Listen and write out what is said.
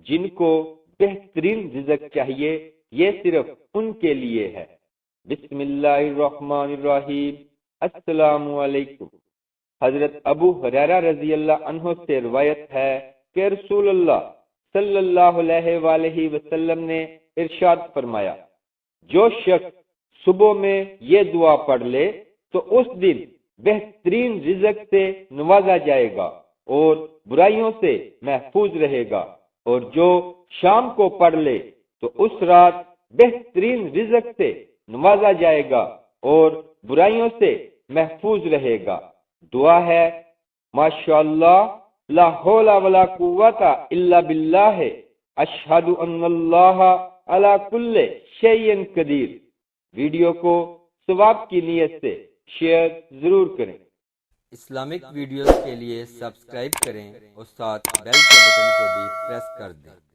جن کو بہترین رزق چاہیے یہ صرف ان کے لیے ہے۔ بسم اللہ الرحمن الرحیم۔ السلام علیکم۔ حضرت ابو ہریرہ رضی اللہ عنہ سے روایت ہے کہ رسول اللہ صلی اللہ علیہ وآلہ وسلم نے ارشاد فرمایا، جو شخص صبح میں یہ دعا پڑھ لے تو اس دن بہترین رزق سے نوازا جائے گا اور برائیوں سے محفوظ رہے گا، اور جو شام کو پڑھ لے تو اس رات بہترین رزق سے نوازا جائے گا اور برائیوں سے محفوظ رہے گا۔ دعا ہے، ماشاءاللہ لا حول ولا قوت الا باللہ، اشہد ان اللہ علی کل شیء قدیر۔ ویڈیو کو ثواب کی نیت سے شیئر ضرور کریں۔ اسلامک ویڈیوز کے لیے سبسکرائب کریں اور ساتھ بیل کے بٹن کو بھی پریس کر دیں۔